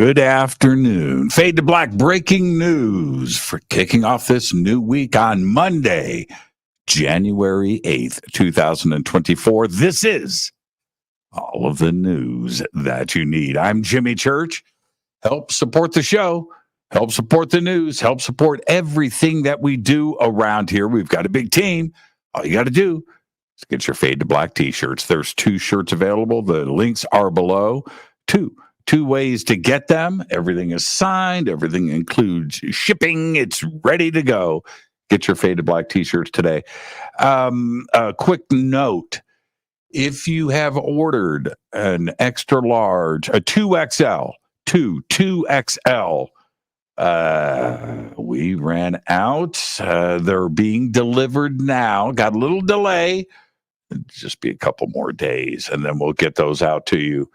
Good afternoon. Fade to Black breaking news for kicking off this new week on Monday, January 8th, 2024. This is all of the news that you need. I'm Jimmy Church. Help support the show. Help support the news. Help support everything that we do around here. We've got a big team. All you got to do is get your Fade to Black T-shirts. There's 2 shirts available. The links are below. Two ways to get them. Everything is signed. Everything includes shipping. It's ready to go. Get your Fade to Black T-shirts today. A quick note. If you have ordered an extra large, a 2XL, 2XL, we ran out. They're being delivered now. Got a little delay. It'll just be a couple more days, and then we'll get those out to you.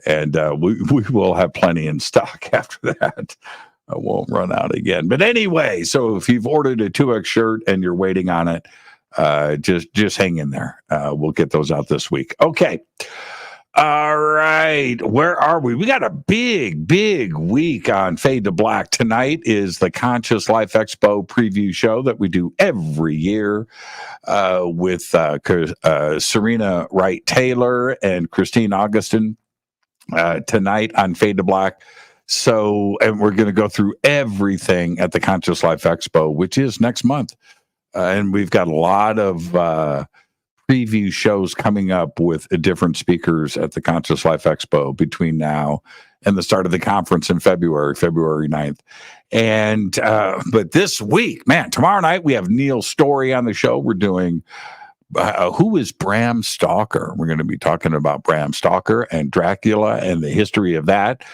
And we will have plenty in stock after that. I won't run out again. But anyway, so if you've ordered a 2X shirt and you're waiting on it, just hang in there. We'll get those out this week. Okay. All right. Where are we? We got a big week on Fade to Black. Tonight is the Conscious Life Expo preview show that we do every year with Serena Wright Taylor and Christine Augustin. Tonight on Fade to Black. So, and we're going to go through everything at the Conscious Life Expo, which is next month. And we've got a lot of preview shows coming up with different speakers at the Conscious Life Expo between now and the start of the conference in February 9th. And, but this week, man, tomorrow night we have Neil Story on the show. We're doing who is Bram Stoker? We're going to be talking about Bram Stoker and Dracula and the history of that.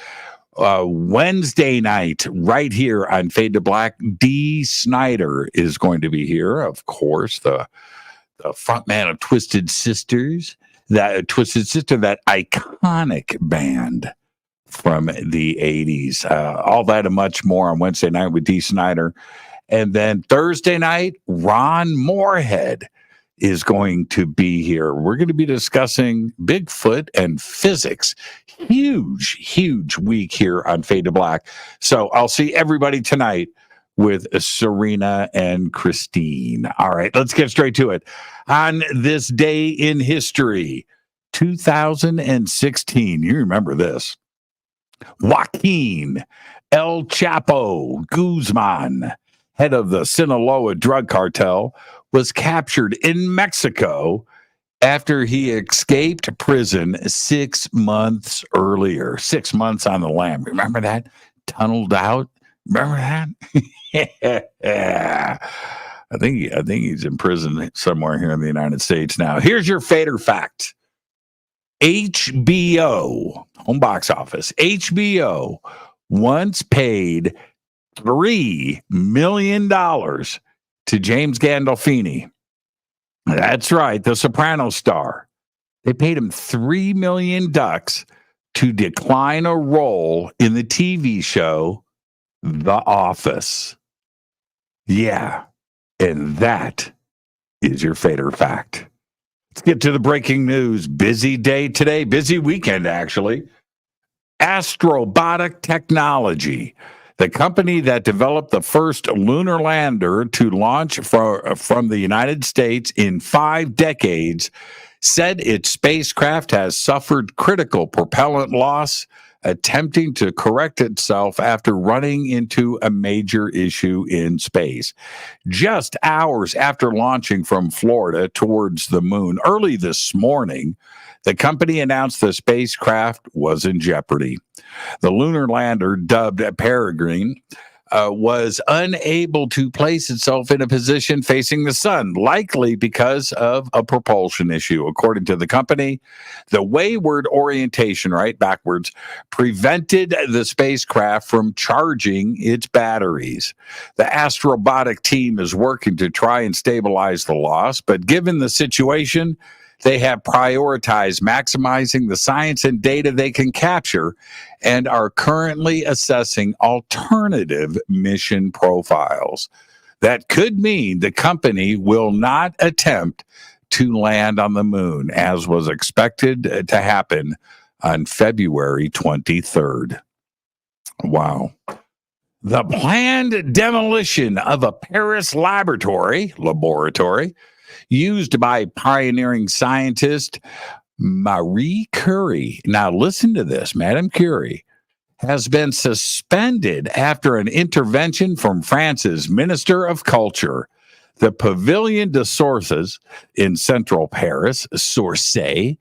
Wednesday night, right here on Fade to Black, Dee Snider is going to be here. Of course, the frontman of Twisted Sister, that iconic band from the 80s. All that and much more on Wednesday night with Dee Snider. And then Thursday night, Ron Moorhead is going to be here. We're going to be discussing Bigfoot and physics. Huge week here on Fade to Black. So I'll see everybody tonight with Serena and Christine. All right, let's get straight to it. On this day in history, 2016, you remember this. Joaquin El Chapo Guzman, head of the Sinaloa drug cartel, was captured in Mexico after he escaped prison 6 months earlier. 6 months on the lam. Remember that? Tunneled out. Remember that? Yeah. I think he's in prison somewhere here in the United States now. Here's your fader fact. HBO, home box office, HBO once paid $3 million to James Gandolfini. That's right, the Sopranos star. They paid him $3 million to decline a role in the TV show The Office. Yeah, and that is your fader fact. Let's get to the breaking news. Busy day today, busy weekend actually. Astrobotic Technology, the company that developed the first lunar lander to launch from the United States in 5 decades, said its spacecraft has suffered critical propellant loss, attempting to correct itself after running into a major issue in space. Just hours after launching from Florida towards the moon early this morning, the company announced the spacecraft was in jeopardy. The lunar lander, dubbed Peregrine, was unable to place itself in a position facing the sun, likely because of a propulsion issue. According to the company, the wayward orientation, right, backwards, prevented the spacecraft from charging its batteries. The Astrobotic team is working to try and stabilize the loss, but given the situation, they have prioritized maximizing the science and data they can capture and are currently assessing alternative mission profiles. That could mean the company will not attempt to land on the moon, as was expected to happen on February 23rd. Wow. The planned demolition of a Paris laboratory used by pioneering scientist Marie Curie. Now, listen to this, Madame Curie has been suspended after an intervention from France's Minister of Culture. The Pavilion de Sources in central Paris, Sourcey,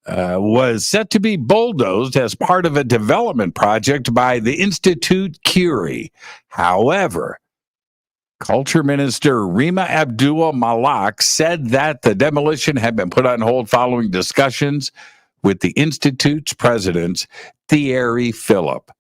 was set to be bulldozed as part of a development project by the Institute Curie. However, Culture Minister Rima Abdul Malak said that the demolition had been put on hold following discussions with the Institute's president, Thierry Philippe.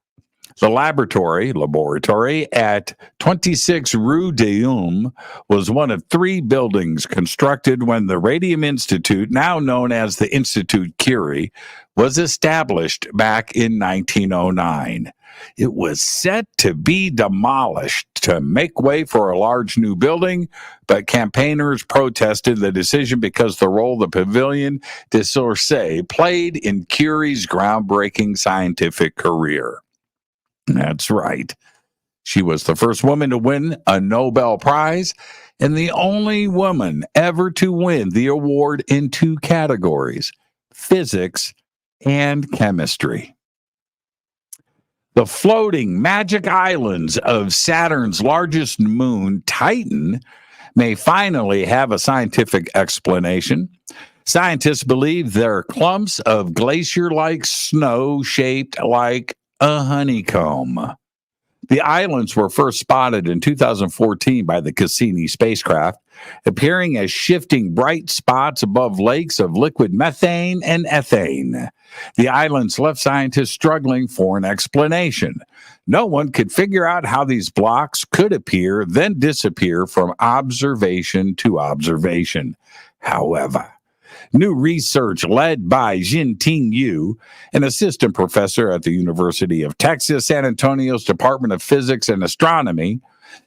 The laboratory at 26 Rue d'Ulm was one of three buildings constructed when the Radium Institute, now known as the Institute Curie, was established back in 1909. It was set to be demolished to make way for a large new building, but campaigners protested the decision because the role the Pavilion de Sourcey played in Curie's groundbreaking scientific career. That's right. She was the first woman to win a Nobel Prize and the only woman ever to win the award in two categories, physics and chemistry. The floating magic islands of Saturn's largest moon, Titan, may finally have a scientific explanation. Scientists believe they're clumps of glacier-like snow shaped like a honeycomb. The islands were first spotted in 2014 by the Cassini spacecraft, appearing as shifting bright spots above lakes of liquid methane and ethane. The islands left scientists struggling for an explanation. No one could figure out how these blocks could appear, then disappear from observation to observation. However, new research led by Jinting Yu, an assistant professor at the University of Texas, San Antonio's Department of Physics and Astronomy,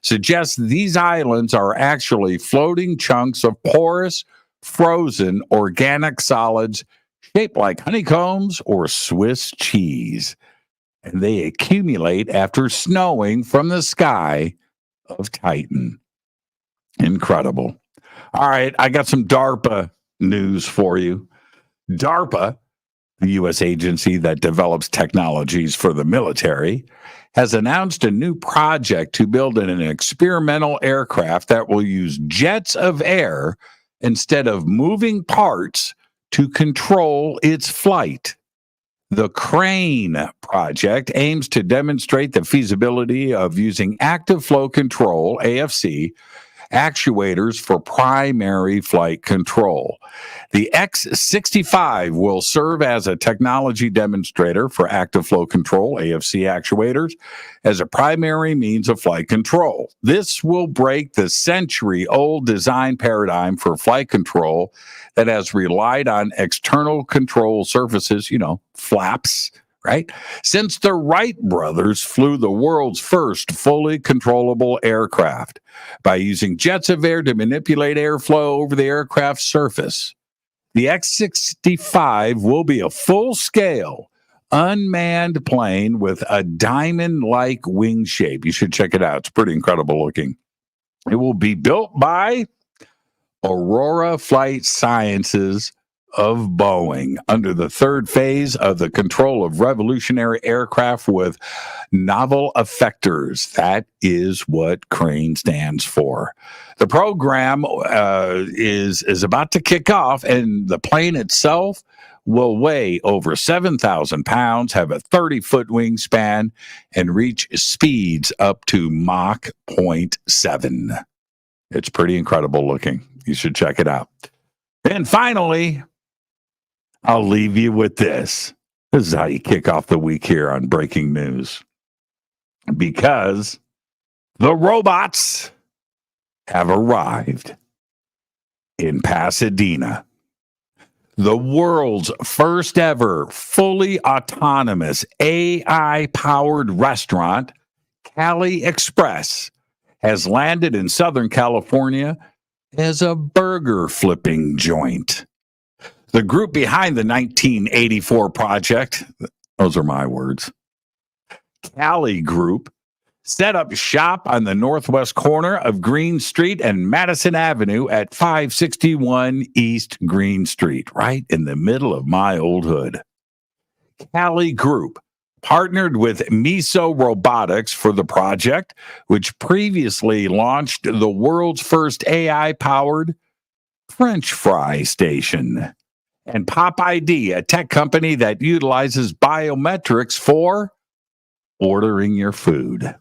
suggests these islands are actually floating chunks of porous, frozen organic solids shaped like honeycombs or Swiss cheese. And they accumulate after snowing from the sky of Titan. Incredible. All right, I got some DARPA news for you. DARPA, the U.S. agency that develops technologies for the military, has announced a new project to build an experimental aircraft that will use jets of air instead of moving parts to control its flight. The Crane project aims to demonstrate the feasibility of using active flow control, AFC, actuators for primary flight control. The X-65 will serve as a technology demonstrator for active flow control, AFC actuators, as a primary means of flight control. This will break the century-old design paradigm for flight control that has relied on external control surfaces, flaps, right? Since the Wright brothers flew the world's first fully controllable aircraft by using jets of air to manipulate airflow over the aircraft's surface. The X-65 will be a full-scale, unmanned plane with a diamond-like wing shape. You should check it out. It's pretty incredible looking. It will be built by Aurora Flight Sciences of Boeing under the third phase of the control of revolutionary aircraft with novel effectors. That is what Crane stands for. The program is about to kick off, and the plane itself will weigh over 7,000 pounds, have a 30-foot wingspan, and reach speeds up to Mach 0.7. It's pretty incredible looking. You should check it out. And finally, I'll leave you with this. This is how you kick off the week here on Breaking News. Because the robots have arrived in Pasadena. The world's first ever fully autonomous AI-powered restaurant, Cali Express, has landed in Southern California as a burger flipping joint. The group behind the 1984 project, those are my words, Cali Group set up shop on the northwest corner of Green Street and Madison Avenue at 561 East Green Street, right in the middle of my old hood. Cali Group partnered with Miso Robotics for the project, which previously launched the world's first AI-powered French fry station. And Pop ID, a tech company that utilizes biometrics for ordering your food.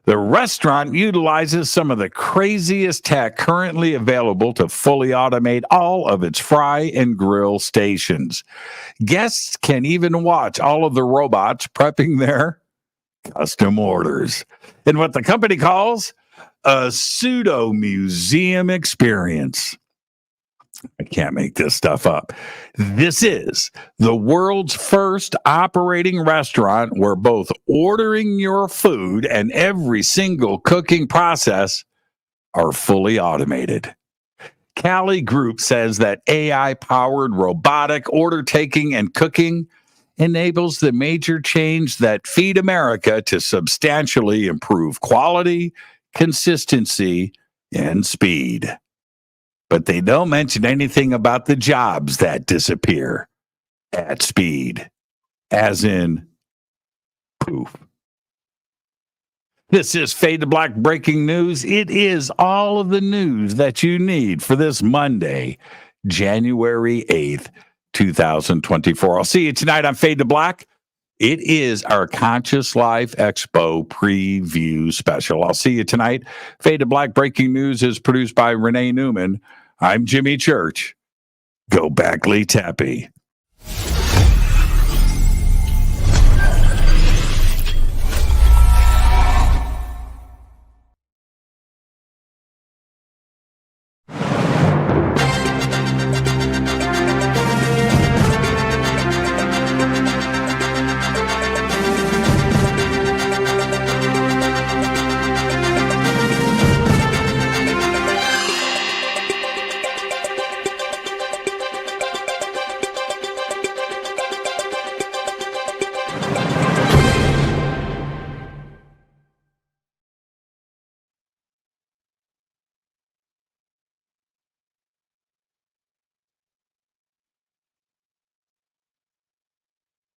The restaurant utilizes some of the craziest tech currently available to fully automate all of its fry and grill stations. Guests can even watch all of the robots prepping their custom orders in what the company calls a pseudo museum experience. I can't make this stuff up. This is the world's first operating restaurant where both ordering your food and every single cooking process are fully automated. Cali Group says that AI-powered robotic order taking and cooking enables the major change that feed America to substantially improve quality, consistency, and speed. But they don't mention anything about the jobs that disappear at speed, as in poof. This is Fade to Black breaking news. It is all of the news that you need for this Monday, January 8th, 2024. I'll see you tonight on Fade to Black. It is our Conscious Life Expo preview special. I'll see you tonight. Fade to Black breaking news is produced by Renee Newman. I'm Jimmy Church. Go Backley Tappy.